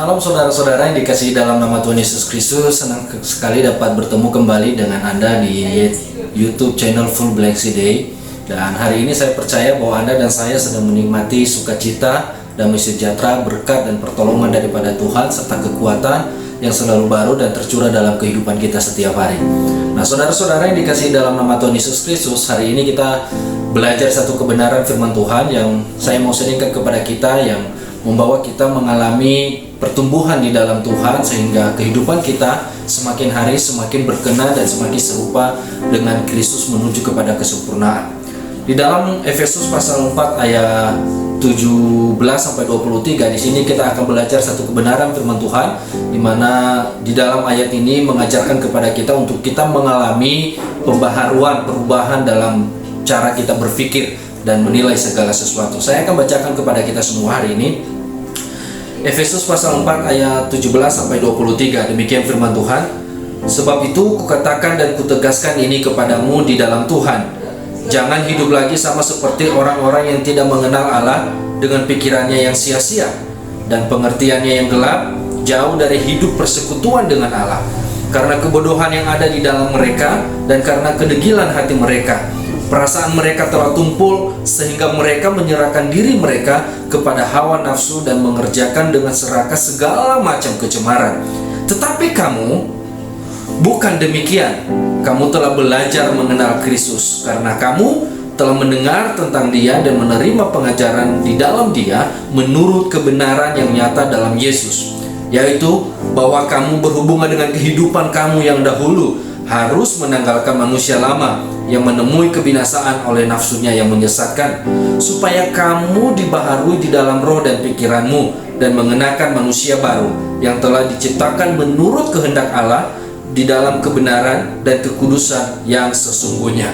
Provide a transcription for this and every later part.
malam saudara-saudara yang dikasihi dalam nama Tuhan Yesus Kristus. Senang sekali dapat bertemu kembali dengan Anda di YouTube channel Full Blessed Day. Dan hari ini saya percaya bahwa Anda dan saya sedang menikmati sukacita, damai sejahtera, berkat dan pertolongan daripada Tuhan serta kekuatan yang selalu baru dan tercurah dalam kehidupan kita setiap hari. Nah, saudara-saudara yang dikasihi dalam nama Tuhan Yesus Kristus, hari ini kita belajar satu kebenaran firman Tuhan yang saya mau sharingkan kepada kita, yang membawa kita mengalami pertumbuhan di dalam Tuhan sehingga kehidupan kita semakin hari semakin berkenan dan semakin serupa dengan Kristus menuju kepada kesempurnaan. Di dalam Efesus pasal 4 ayat 17 sampai 23, di sini kita akan belajar satu kebenaran firman Tuhan, di mana di dalam ayat ini mengajarkan kepada kita untuk kita mengalami pembaharuan, perubahan dalam cara kita berpikir dan menilai segala sesuatu. Saya akan bacakan kepada kita semua hari ini Efesus pasal 4 ayat 17 sampai 23. Demikian firman Tuhan. Sebab itu kukatakan dan kutegaskan ini kepadamu di dalam Tuhan, jangan hidup lagi sama seperti orang-orang yang tidak mengenal Allah, dengan pikirannya yang sia-sia dan pengertiannya yang gelap, jauh dari hidup persekutuan dengan Allah, karena kebodohan yang ada di dalam mereka dan karena kedegilan hati mereka. Perasaan mereka telah tumpul sehingga mereka menyerahkan diri mereka kepada hawa nafsu dan mengerjakan dengan serakah segala macam kecemaran. Tetapi kamu bukan demikian. Kamu telah belajar mengenal Kristus karena kamu telah mendengar tentang Dia dan menerima pengajaran di dalam Dia menurut kebenaran yang nyata dalam Yesus, yaitu bahwa kamu berhubungan dengan kehidupan kamu yang dahulu harus menanggalkan manusia lama yang menemui kebinasaan oleh nafsunya yang menyesatkan, supaya kamu dibaharui di dalam roh dan pikiranmu dan mengenakan manusia baru yang telah diciptakan menurut kehendak Allah di dalam kebenaran dan kekudusan yang sesungguhnya.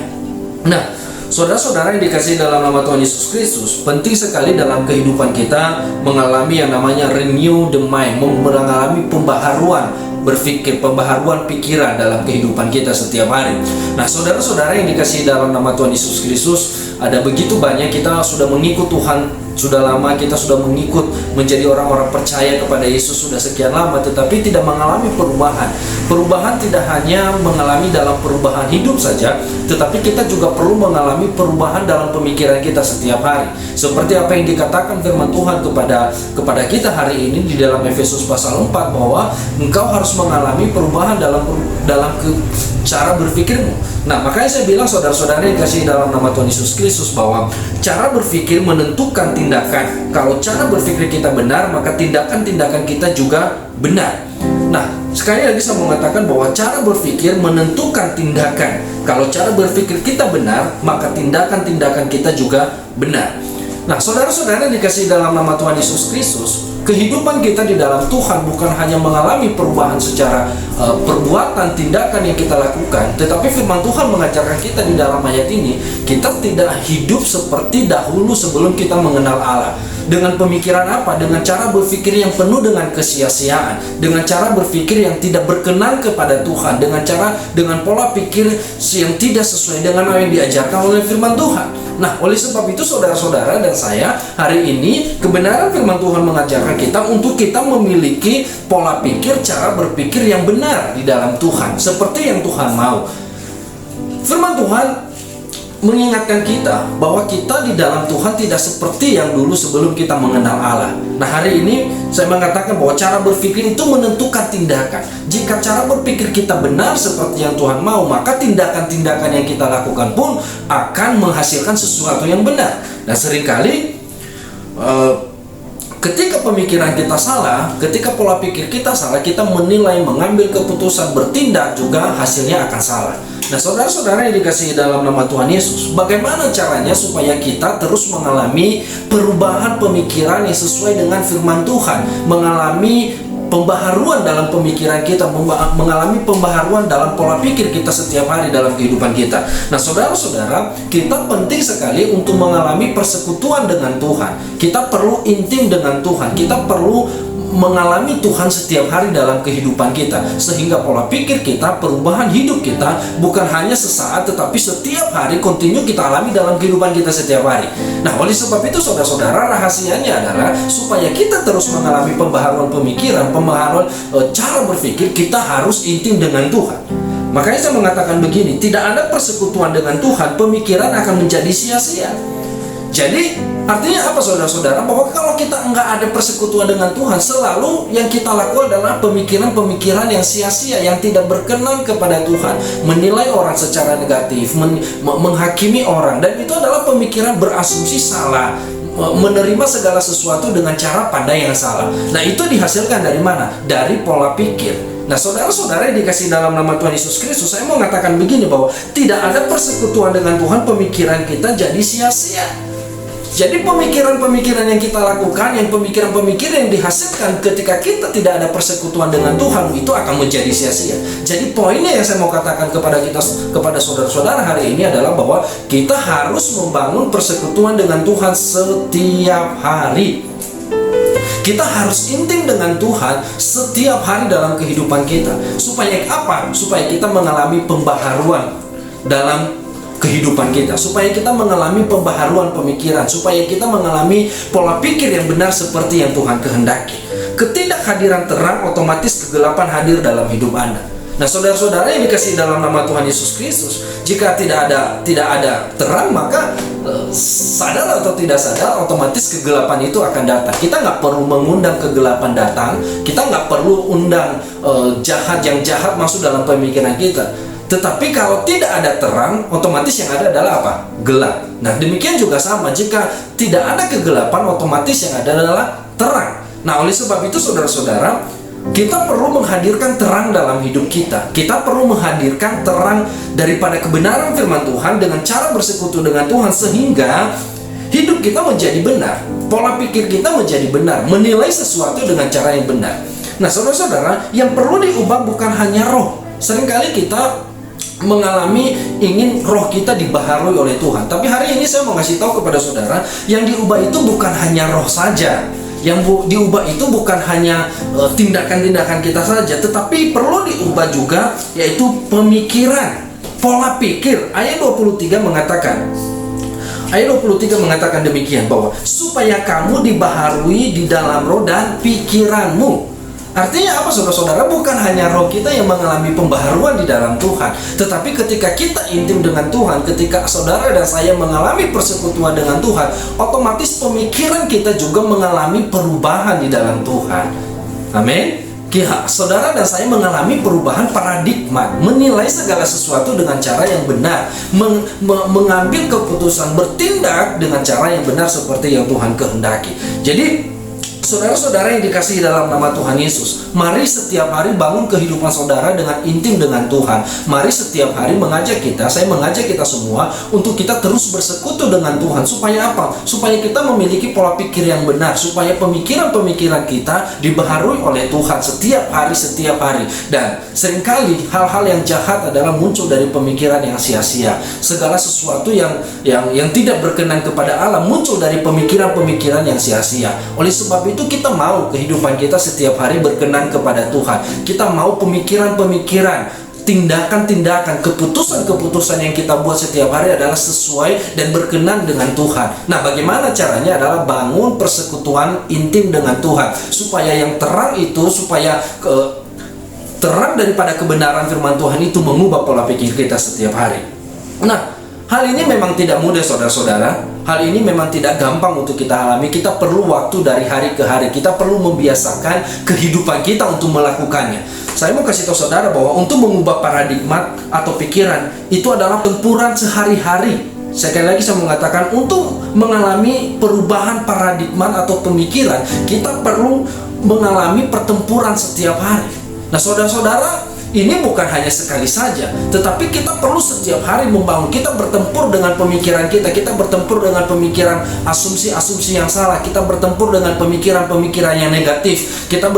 Nah, saudara-saudara yang dikasihi dalam nama Tuhan Yesus Kristus, penting sekali dalam kehidupan kita mengalami yang namanya renew the mind, mengalami pembaharuan berpikir, pembaharuan pikiran dalam kehidupan kita setiap hari. Nah, saudara-saudara yang dikasihi dalam nama Tuhan Yesus Kristus, ada begitu banyak kita sudah mengikut Tuhan, sudah lama kita sudah mengikut menjadi orang-orang percaya kepada Yesus sudah sekian lama, tetapi tidak mengalami perubahan. Perubahan tidak hanya mengalami dalam perubahan hidup saja, tetapi kita juga perlu mengalami perubahan dalam pemikiran kita setiap hari. Seperti apa yang dikatakan firman Tuhan kepada kita hari ini di dalam Efesus pasal 4, bahwa engkau harus mengalami perubahan dalam cara berpikirmu. Nah, makanya saya bilang saudara-saudara yang dikasihi dalam nama Tuhan Yesus Kristus, bahwa cara berpikir menentukan tindakan. Kalau cara berpikir kita benar, maka tindakan-tindakan kita juga benar. Nah, sekali lagi saya mengatakan bahwa cara berpikir menentukan tindakan. Kalau cara berpikir kita benar, maka tindakan-tindakan kita juga benar. Nah, saudara-saudara yang dikasihi dalam nama Tuhan Yesus Kristus, kehidupan kita di dalam Tuhan bukan hanya mengalami perubahan secara perbuatan, tindakan yang kita lakukan, tetapi firman Tuhan mengajarkan kita di dalam ayat ini, kita tidak hidup seperti dahulu sebelum kita mengenal Allah. Dengan pemikiran apa? Dengan cara berpikir yang penuh dengan kesia-siaan, dengan cara berpikir yang tidak berkenan kepada Tuhan, dengan pola pikir yang tidak sesuai dengan apa yang diajarkan oleh firman Tuhan. Nah, oleh sebab itu saudara-saudara dan saya, hari ini kebenaran firman Tuhan mengajarkan kita untuk kita memiliki pola pikir, cara berpikir yang benar di dalam Tuhan, seperti yang Tuhan mau. Firman Tuhan mengingatkan kita bahwa kita di dalam Tuhan tidak seperti yang dulu sebelum kita mengenal Allah. Nah, hari ini saya mengatakan bahwa cara berpikir itu menentukan tindakan. Jika cara berpikir kita benar seperti yang Tuhan mau, maka tindakan-tindakan yang kita lakukan pun akan menghasilkan sesuatu yang benar. Dan seringkali ketika pemikiran kita salah, ketika pola pikir kita salah, kita menilai, mengambil keputusan, bertindak juga hasilnya akan salah. Nah, saudara-saudara yang dikasihi dalam nama Tuhan Yesus, bagaimana caranya supaya kita terus mengalami perubahan pemikiran yang sesuai dengan firman Tuhan, mengalami pembaharuan dalam pemikiran kita, mengalami pembaharuan dalam pola pikir kita setiap hari dalam kehidupan kita. Nah, saudara-saudara, kita penting sekali untuk mengalami persekutuan dengan Tuhan. Kita perlu intim dengan Tuhan. Kita perlu mengalami Tuhan setiap hari dalam kehidupan kita, sehingga pola pikir kita, perubahan hidup kita bukan hanya sesaat tetapi setiap hari kontinu kita alami dalam kehidupan kita setiap hari. Nah, oleh sebab itu saudara-saudara, rahasianya adalah supaya kita terus mengalami pembaharuan pemikiran, pembaharuan cara berpikir, kita harus intim dengan Tuhan. Makanya saya mengatakan begini, tidak ada persekutuan dengan Tuhan, pemikiran akan menjadi sia-sia. Jadi artinya apa saudara-saudara? Bahwa kalau kita enggak ada persekutuan dengan Tuhan, selalu yang kita lakukan adalah pemikiran-pemikiran yang sia-sia, yang tidak berkenan kepada Tuhan, menilai orang secara negatif, menghakimi orang, dan itu adalah pemikiran berasumsi salah, menerima segala sesuatu dengan cara pandang yang salah. Nah, itu dihasilkan dari mana? Dari pola pikir. Nah, saudara-saudara yang dikasih dalam nama Tuhan Yesus Kristus, saya mau mengatakan begini, bahwa tidak ada persekutuan dengan Tuhan, pemikiran kita jadi sia-sia. Jadi pemikiran-pemikiran yang kita lakukan, yang pemikiran-pemikiran yang dihasilkan ketika kita tidak ada persekutuan dengan Tuhan, itu akan menjadi sia-sia. Jadi poinnya yang saya mau katakan kepada saudara-saudara hari ini adalah bahwa kita harus membangun persekutuan dengan Tuhan setiap hari. Kita harus intim dengan Tuhan setiap hari dalam kehidupan kita. Supaya apa? Supaya kita mengalami pembaharuan dalam kehidupan kita, supaya kita mengalami pembaharuan pemikiran, supaya kita mengalami pola pikir yang benar seperti yang Tuhan kehendaki. Ketidakhadiran terang, otomatis kegelapan hadir dalam hidup Anda. Nah, saudara-saudara yang dikasihi dalam nama Tuhan Yesus Kristus, jika tidak ada terang, maka sadar atau tidak sadar, otomatis kegelapan itu akan datang. Kita nggak perlu mengundang kegelapan datang, kita nggak perlu undang jahat yang jahat masuk dalam pemikiran kita. Tetapi kalau tidak ada terang, otomatis yang ada adalah apa? Gelap. Nah, demikian juga sama, jika tidak ada kegelapan, otomatis yang ada adalah terang. Nah, oleh sebab itu saudara-saudara, kita perlu menghadirkan terang dalam hidup kita. Kita perlu menghadirkan terang daripada kebenaran firman Tuhan dengan cara bersekutu dengan Tuhan, sehingga hidup kita menjadi benar, pola pikir kita menjadi benar, menilai sesuatu dengan cara yang benar. Nah, saudara-saudara, yang perlu diubah bukan hanya roh. Seringkali kita mengalami ingin roh kita dibaharui oleh Tuhan. Tapi hari ini saya mau kasih tahu kepada saudara, yang diubah itu bukan hanya roh saja. Yang diubah itu bukan hanya tindakan-tindakan kita saja, tetapi perlu diubah juga, yaitu pemikiran, pola pikir. Ayat 23 mengatakan demikian, bahwa supaya kamu dibaharui di dalam roh dan pikiranmu. Artinya apa saudara-saudara? Bukan hanya roh kita yang mengalami pembaharuan di dalam Tuhan, tetapi ketika kita intim dengan Tuhan, ketika saudara dan saya mengalami persekutuan dengan Tuhan, otomatis pemikiran kita juga mengalami perubahan di dalam Tuhan. Amin. Saudara dan saya mengalami perubahan paradigma, menilai segala sesuatu dengan cara yang benar, mengambil keputusan, bertindak dengan cara yang benar seperti yang Tuhan kehendaki. Jadi saudara-saudara yang dikasihi dalam nama Tuhan Yesus, mari setiap hari bangun kehidupan saudara dengan intim dengan Tuhan. Mari setiap hari saya mengajak kita semua untuk kita terus bersekutu dengan Tuhan. Supaya apa? Supaya kita memiliki pola pikir yang benar, supaya pemikiran-pemikiran kita dibaharui oleh Tuhan setiap hari. Dan seringkali hal-hal yang jahat adalah muncul dari pemikiran yang sia-sia. Segala sesuatu yang tidak berkenan kepada Allah muncul dari pemikiran-pemikiran yang sia-sia. Oleh sebab itu kita mau kehidupan kita setiap hari berkenan kepada Tuhan. Kita mau pemikiran-pemikiran, tindakan-tindakan, keputusan-keputusan yang kita buat setiap hari adalah sesuai dan berkenan dengan Tuhan. Nah, bagaimana caranya? Adalah bangun persekutuan intim dengan Tuhan, supaya yang terang itu, terang daripada kebenaran firman Tuhan itu mengubah pola pikir kita setiap hari. Nah, hal ini memang tidak mudah saudara-saudara. Hal ini memang tidak gampang untuk kita alami. Kita perlu waktu dari hari ke hari. Kita perlu membiasakan kehidupan kita untuk melakukannya. Saya mau kasih tahu saudara bahwa untuk mengubah paradigma atau pikiran itu adalah tempuran sehari-hari. Sekali lagi saya mengatakan, untuk mengalami perubahan paradigma atau pemikiran, kita perlu mengalami pertempuran setiap hari. Nah, saudara-saudara, ini bukan hanya sekali saja, tetapi kita perlu setiap hari membangun. Kita bertempur dengan pemikiran kita bertempur dengan pemikiran asumsi-asumsi yang salah, kita bertempur dengan pemikiran-pemikiran yang negatif, kita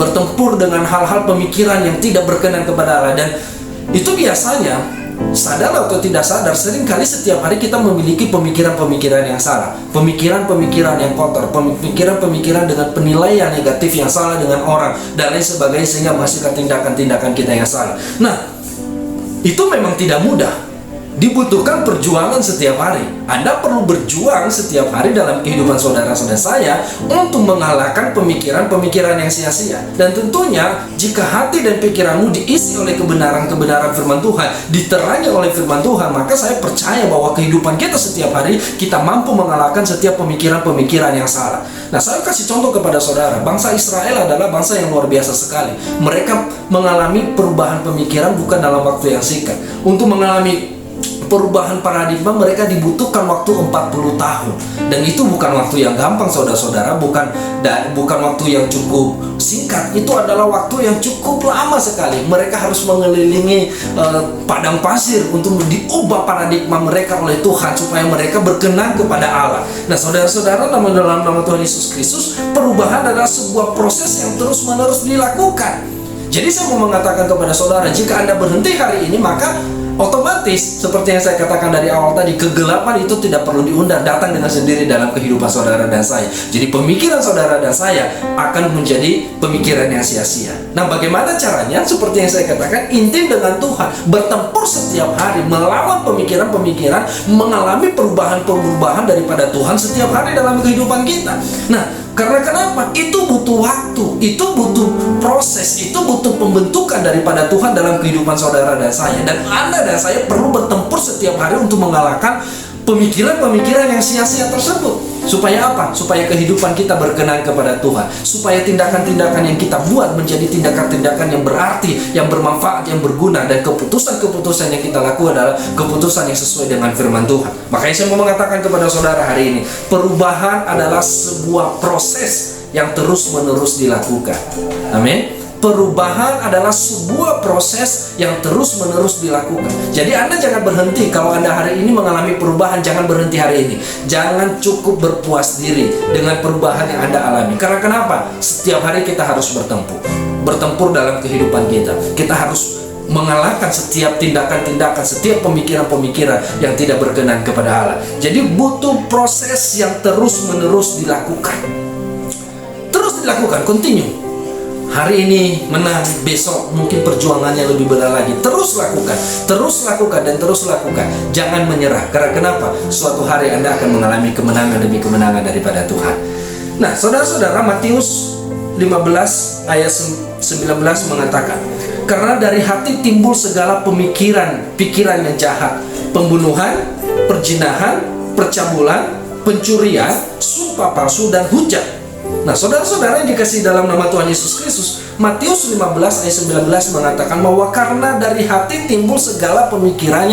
bertempur dengan hal-hal pemikiran yang tidak berkenan kepada Allah. Dan itu biasanya sadar atau tidak sadar, seringkali setiap hari kita memiliki pemikiran-pemikiran yang salah, pemikiran-pemikiran yang kotor, pemikiran-pemikiran dengan penilaian negatif yang salah dengan orang, dan lain sebagainya, sehingga menghasilkan tindakan-tindakan kita yang salah. Nah, itu memang tidak mudah. Dibutuhkan perjuangan setiap hari. Anda perlu berjuang setiap hari dalam kehidupan saudara-saudara saya untuk mengalahkan pemikiran-pemikiran yang sia-sia. Dan tentunya jika hati dan pikiranmu diisi oleh kebenaran-kebenaran firman Tuhan, diterangi oleh firman Tuhan, maka saya percaya bahwa kehidupan kita setiap hari kita mampu mengalahkan setiap pemikiran-pemikiran yang salah. Nah, saya kasih contoh kepada saudara. Bangsa Israel adalah bangsa yang luar biasa sekali. Mereka mengalami perubahan pemikiran bukan dalam waktu yang singkat. Untuk mengalami perubahan paradigma, mereka dibutuhkan waktu 40 tahun. Dan itu bukan waktu yang gampang, saudara-saudara. Bukan waktu yang cukup singkat. Itu adalah waktu yang cukup lama sekali. Mereka harus mengelilingi padang pasir untuk diubah paradigma mereka oleh Tuhan, supaya mereka berkenan kepada Allah. Nah, saudara-saudara, dalam nama Tuhan Yesus Kristus, perubahan adalah sebuah proses yang terus-menerus dilakukan. Jadi saya mau mengatakan kepada saudara, jika Anda berhenti hari ini, maka otomatis, seperti yang saya katakan dari awal tadi, kegelapan itu tidak perlu diundang, datang dengan sendiri dalam kehidupan saudara dan saya. Jadi pemikiran saudara dan saya akan menjadi pemikiran yang sia-sia. Nah, bagaimana caranya? Seperti yang saya katakan, intim dengan Tuhan, bertempur setiap hari, melawan pemikiran-pemikiran, mengalami perubahan-perubahan daripada Tuhan setiap hari dalam kehidupan kita. Nah, karena kenapa? Itu butuh waktu, itu butuh proses, itu butuh pembentukan daripada Tuhan dalam kehidupan saudara dan saya. Dan Anda dan saya perlu bertempur setiap hari untuk mengalahkan pemikiran-pemikiran yang sia-sia tersebut. Supaya apa? Supaya kehidupan kita berkenan kepada Tuhan. Supaya tindakan-tindakan yang kita buat menjadi tindakan-tindakan yang berarti, yang bermanfaat, yang berguna. Dan keputusan-keputusan yang kita lakukan adalah keputusan yang sesuai dengan firman Tuhan. Makanya saya mau mengatakan kepada saudara hari ini, perubahan adalah sebuah proses yang terus-menerus dilakukan. Amin. Perubahan adalah sebuah proses yang terus-menerus dilakukan. Jadi Anda jangan berhenti. Kalau Anda hari ini mengalami perubahan, jangan berhenti hari ini. Jangan cukup berpuas diri dengan perubahan yang Anda alami. Karena kenapa? Setiap hari kita harus bertempur. Bertempur dalam kehidupan kita. Kita harus mengalahkan setiap tindakan-tindakan, setiap pemikiran-pemikiran yang tidak berkenan kepada Allah. Jadi butuh proses yang terus-menerus dilakukan. Terus dilakukan, continue. Hari ini menang, besok mungkin perjuangannya lebih berat lagi. Terus lakukan, dan terus lakukan. Jangan menyerah. Karena kenapa? Suatu hari Anda akan mengalami kemenangan demi kemenangan daripada Tuhan. Nah, saudara-saudara, Matius 15 ayat 19 mengatakan, karena dari hati timbul segala pikiran yang jahat, pembunuhan, perzinahan, percabulan, pencurian, sumpah palsu, dan hujat. Nah, saudara-saudara yang dikasihi dalam nama Tuhan Yesus Kristus, Matius 15 ayat 19 mengatakan bahwa karena dari hati timbul segala pemikiran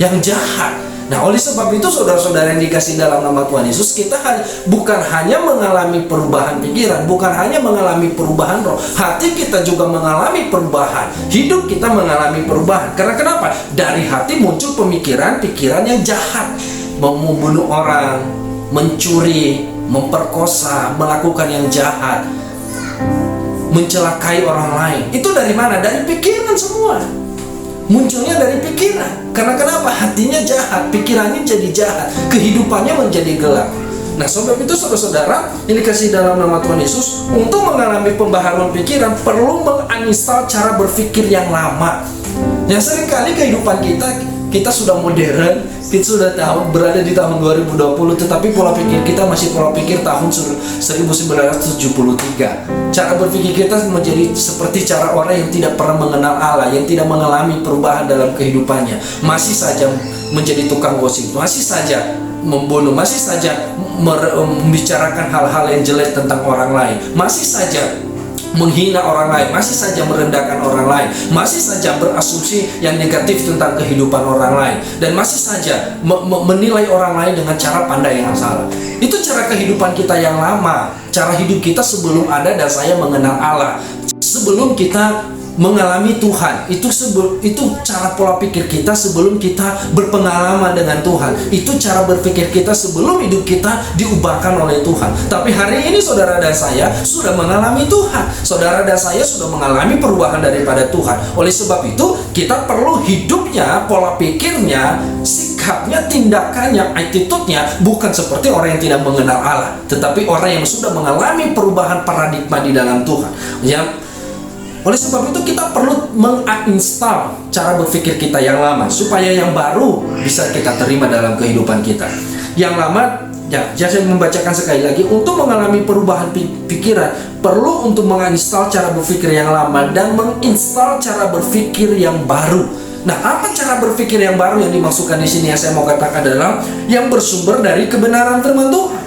yang jahat. Nah, oleh sebab itu saudara-saudara yang dikasihi dalam nama Tuhan Yesus, kita bukan hanya mengalami perubahan pikiran, bukan hanya mengalami perubahan roh, hati kita juga mengalami perubahan, hidup kita mengalami perubahan. Karena kenapa? Dari hati muncul pemikiran-pikiran yang jahat, membunuh orang, mencuri, memperkosa, melakukan yang jahat, mencelakai orang lain. Itu dari mana? Dari pikiran semua. Munculnya dari pikiran. Karena kenapa? Hatinya jahat, pikirannya jadi jahat, kehidupannya menjadi gelap. Nah, sebab itu saudara-saudara yang dikasihi dalam nama Tuhan Yesus, untuk mengalami pembaharuan pikiran perlu menginstal cara berpikir yang lama. Yang seringkali kehidupan kita sudah modern, kita sudah berada di tahun 2020, tetapi pola pikir kita masih pola pikir tahun 1973. Cara berpikir kita menjadi seperti cara orang yang tidak pernah mengenal Allah, yang tidak mengalami perubahan dalam kehidupannya. Masih saja menjadi tukang gosip, masih saja membunuh, masih saja membicarakan hal-hal yang jelek tentang orang lain, masih saja menghina orang lain, masih saja merendahkan orang lain, masih saja berasumsi yang negatif tentang kehidupan orang lain, dan masih saja menilai orang lain dengan cara pandang yang salah. Itu cara kehidupan kita yang lama, cara hidup kita sebelum Anda dan saya mengenal Allah, sebelum kita mengalami Tuhan. Itu cara pola pikir kita sebelum kita berpengalaman dengan Tuhan. Itu cara berpikir kita sebelum hidup kita diubahkan oleh Tuhan. Tapi hari ini saudara dan saya sudah mengalami Tuhan. Saudara dan saya sudah mengalami perubahan daripada Tuhan. Oleh sebab itu kita perlu hidupnya, pola pikirnya, sikapnya, tindakannya, attitude-nya bukan seperti orang yang tidak mengenal Allah, tetapi orang yang sudah mengalami perubahan paradigma di dalam Tuhan. Oleh sebab itu kita perlu menginstal cara berpikir kita yang lama supaya yang baru bisa kita terima dalam kehidupan kita. Yang lama, saya membacakan sekali lagi, untuk mengalami perubahan pikiran perlu untuk menginstal cara berpikir yang lama dan menginstal cara berpikir yang baru. Nah, apa cara berpikir yang baru yang dimaksudkan di sini yang saya mau katakan adalah yang bersumber dari kebenaran firman Tuhan.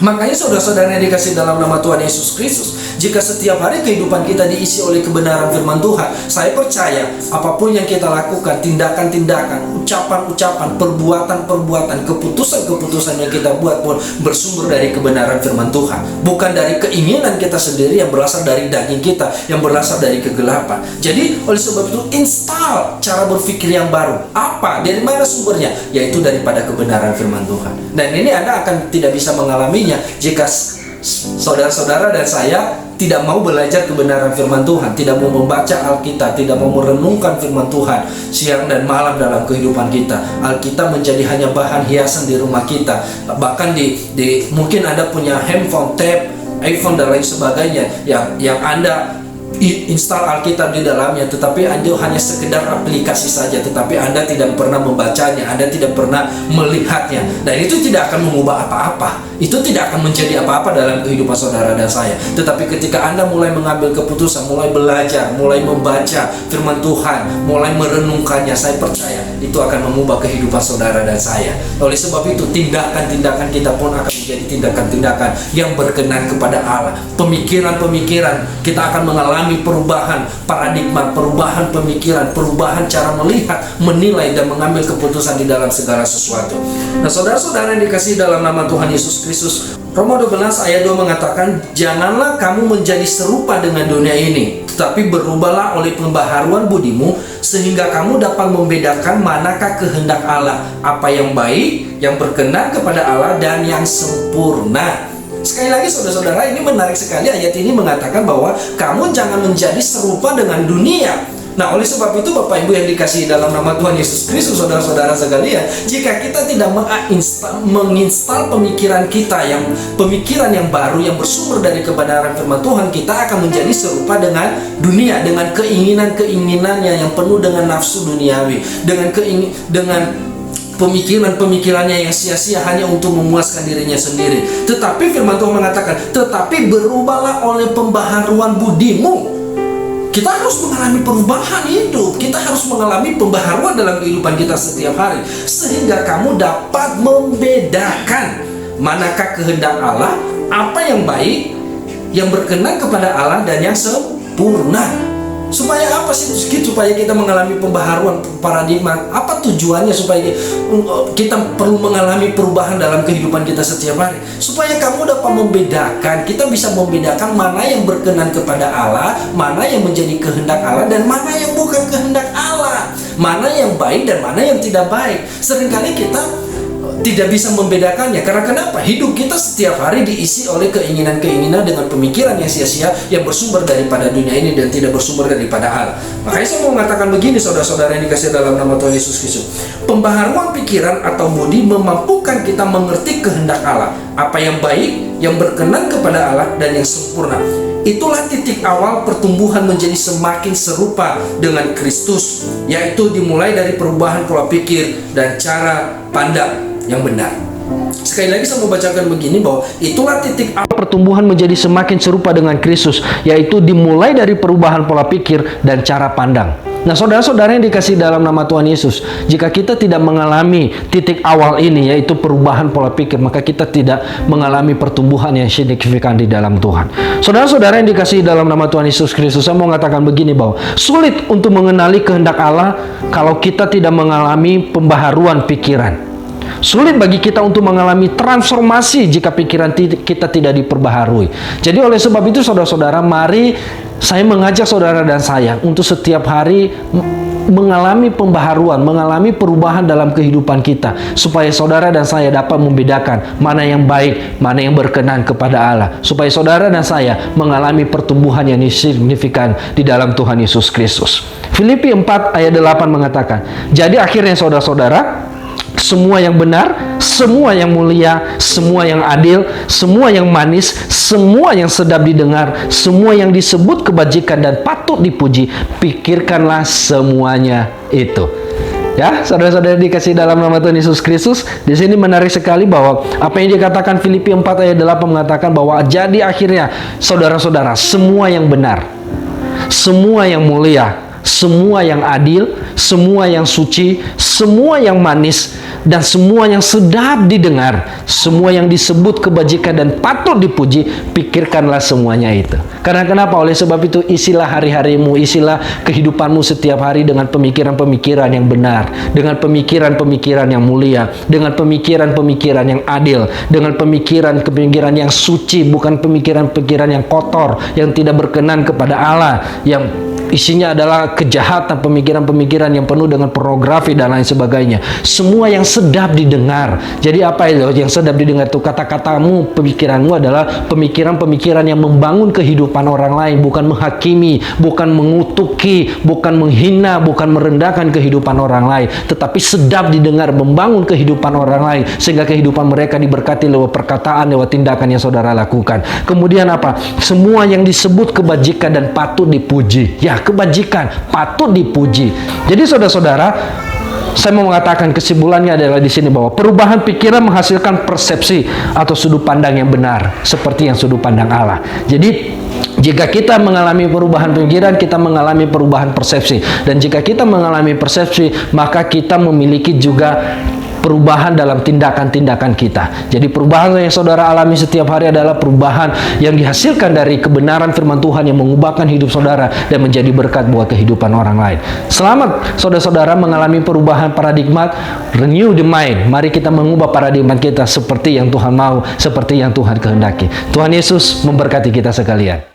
Makanya saudara-saudara yang dikasih dalam nama Tuhan Yesus Kristus, jika setiap hari kehidupan kita diisi oleh kebenaran firman Tuhan, saya percaya apapun yang kita lakukan, tindakan-tindakan, ucapan-ucapan, perbuatan-perbuatan, keputusan-keputusan yang kita buat pun bersumber dari kebenaran firman Tuhan, bukan dari keinginan kita sendiri yang berasal dari daging kita, yang berasal dari kegelapan. Jadi oleh sebab itu install cara berpikir yang baru. Apa? Dari mana sumbernya? Yaitu daripada kebenaran firman Tuhan. Dan ini Anda akan tidak bisa mengalaminya jika saudara-saudara dan saya tidak mau belajar kebenaran firman Tuhan, tidak mau membaca Alkitab, tidak mau merenungkan firman Tuhan siang dan malam dalam kehidupan kita. Alkitab menjadi hanya bahan hiasan di rumah kita. Bahkan mungkin Anda punya handphone, tab, iPhone dan lain sebagainya yang Anda install Alkitab di dalamnya, tetapi Anda hanya sekedar aplikasi saja, tetapi Anda tidak pernah membacanya, Anda tidak pernah melihatnya, dan itu tidak akan mengubah apa-apa, itu tidak akan menjadi apa-apa dalam kehidupan saudara dan saya. Tetapi ketika Anda mulai mengambil keputusan, mulai belajar, mulai membaca firman Tuhan, mulai merenungkannya, saya percaya itu akan mengubah kehidupan saudara dan saya. Oleh sebab itu tindakan-tindakan kita pun akan menjadi tindakan-tindakan yang berkenan kepada Allah. Pemikiran-pemikiran kita akan mengalami perubahan paradigma, perubahan pemikiran, perubahan cara melihat, menilai dan mengambil keputusan di dalam segala sesuatu. Nah, saudara-saudara yang dikasihi dalam nama Tuhan Yesus Kristus, Roma 12 ayat 2 mengatakan, "Janganlah kamu menjadi serupa dengan dunia ini, tetapi berubahlah oleh pembaharuan budimu, sehingga kamu dapat membedakan manakah kehendak Allah, apa yang baik, yang berkenan kepada Allah, dan yang sempurna." Sekali lagi saudara-saudara, ini menarik sekali. Ayat ini mengatakan bahwa kamu jangan menjadi serupa dengan dunia. Nah, oleh sebab itu Bapak Ibu yang dikasihi dalam nama Tuhan Yesus Kristus, saudara-saudara sekalian, jika kita tidak menginstal pemikiran kita, pemikiran yang baru yang bersumber dari kebenaran firman Tuhan, kita akan menjadi serupa dengan dunia, dengan keinginan-keinginannya yang penuh dengan nafsu duniawi, dengan pemikiran-pemikirannya yang sia-sia hanya untuk memuaskan dirinya sendiri. Tetapi firman Tuhan mengatakan, tetapi berubahlah oleh pembaharuan budimu. Kita harus mengalami perubahan hidup, kita harus mengalami pembaharuan dalam kehidupan kita setiap hari, sehingga kamu dapat membedakan manakah kehendak Allah, apa yang baik, yang berkenan kepada Allah, dan yang sempurna. Supaya apa sih? Supaya kita mengalami pembaharuan paradigma. Apa tujuannya? Supaya kita perlu mengalami perubahan dalam kehidupan kita setiap hari. Supaya kamu dapat membedakan, kita bisa membedakan mana yang berkenan kepada Allah, mana yang menjadi kehendak Allah, dan mana yang bukan kehendak Allah, mana yang baik dan mana yang tidak baik. Seringkali kita tidak bisa membedakannya. Karena kenapa? Hidup kita setiap hari diisi oleh keinginan-keinginan dengan pemikiran yang sia-sia, yang bersumber daripada dunia ini dan tidak bersumber daripada Allah. Makanya saya mau mengatakan begini, saudara-saudara yang dikasihi dalam nama Tuhan Yesus Kristus, pembaharuan pikiran atau budi memampukan kita mengerti kehendak Allah, apa yang baik, yang berkenan kepada Allah, dan yang sempurna. Itulah titik awal pertumbuhan menjadi semakin serupa dengan Kristus, yaitu dimulai dari perubahan pola pikir dan cara pandang yang benar. Sekali lagi saya mau bacakan begini, bahwa itulah titik awal pertumbuhan menjadi semakin serupa dengan Kristus, yaitu dimulai dari perubahan pola pikir dan cara pandang. Nah, saudara-saudara yang dikasihi dalam nama Tuhan Yesus, jika kita tidak mengalami titik awal ini, yaitu perubahan pola pikir, maka kita tidak mengalami pertumbuhan yang signifikan di dalam Tuhan. Saudara-saudara yang dikasihi dalam nama Tuhan Yesus Kristus, saya mau mengatakan begini, bahwa sulit untuk mengenali kehendak Allah kalau kita tidak mengalami pembaharuan pikiran. Sulit bagi kita untuk mengalami transformasi jika pikiran kita tidak diperbaharui. Jadi oleh sebab itu saudara-saudara, mari Saya mengajak saudara dan saya untuk setiap hari mengalami pembaharuan, mengalami perubahan dalam kehidupan kita, supaya saudara dan saya dapat membedakan mana yang baik, mana yang berkenan kepada Allah, supaya saudara dan saya mengalami pertumbuhan yang signifikan di dalam Tuhan Yesus Kristus. Filipi 4 ayat 8 mengatakan, jadi akhirnya saudara-saudara, semua yang benar, semua yang mulia, semua yang adil, semua yang manis, semua yang sedap didengar, semua yang disebut kebajikan dan patut dipuji, pikirkanlah semuanya itu. Ya, saudara-saudara dikasih dalam nama Tuhan Yesus Kristus, di sini menarik sekali bahwa apa yang dikatakan Filipi 4 ayat 8 mengatakan bahwa jadi akhirnya saudara-saudara, semua yang benar, semua yang mulia, semua yang adil, semua yang suci, semua yang manis, dan semua yang sedap didengar, semua yang disebut kebajikan dan patut dipuji, pikirkanlah semuanya itu. Karena kenapa? Oleh sebab itu, isilah hari-harimu, isilah kehidupanmu setiap hari dengan pemikiran-pemikiran yang benar, dengan pemikiran-pemikiran yang mulia, dengan pemikiran-pemikiran yang adil, dengan pemikiran-pemikiran yang suci, bukan pemikiran-pemikiran yang kotor, yang tidak berkenan kepada Allah, yang isinya adalah kejahatan, pemikiran-pemikiran yang penuh dengan pornografi dan lain sebagainya. Semua yang sedap didengar. Jadi apa itu yang sedap didengar? Itu kata-katamu, pemikiranmu adalah pemikiran-pemikiran yang membangun kehidupan orang lain, bukan menghakimi, bukan mengutuki, bukan menghina, bukan merendahkan kehidupan orang lain, tetapi sedap didengar, membangun kehidupan orang lain, sehingga kehidupan mereka diberkati lewat perkataan, lewat tindakan yang saudara lakukan. Kemudian apa? Semua yang disebut kebajikan dan patut dipuji. Ya, kebajikan patut dipuji. Jadi saudara-saudara, saya mau mengatakan kesimpulannya adalah di sini bahwa perubahan pikiran menghasilkan persepsi atau sudut pandang yang benar seperti yang sudut pandang Allah. Jadi jika kita mengalami perubahan pikiran, kita mengalami perubahan persepsi, dan jika kita mengalami persepsi, maka kita memiliki juga perubahan dalam tindakan-tindakan kita. Jadi perubahan yang saudara alami setiap hari adalah perubahan yang dihasilkan dari kebenaran firman Tuhan yang mengubahkan hidup saudara dan menjadi berkat buat kehidupan orang lain. Selamat saudara-saudara mengalami perubahan paradigma, renew the mind. Mari kita mengubah paradigma kita seperti yang Tuhan mau, seperti yang Tuhan kehendaki. Tuhan Yesus memberkati kita sekalian.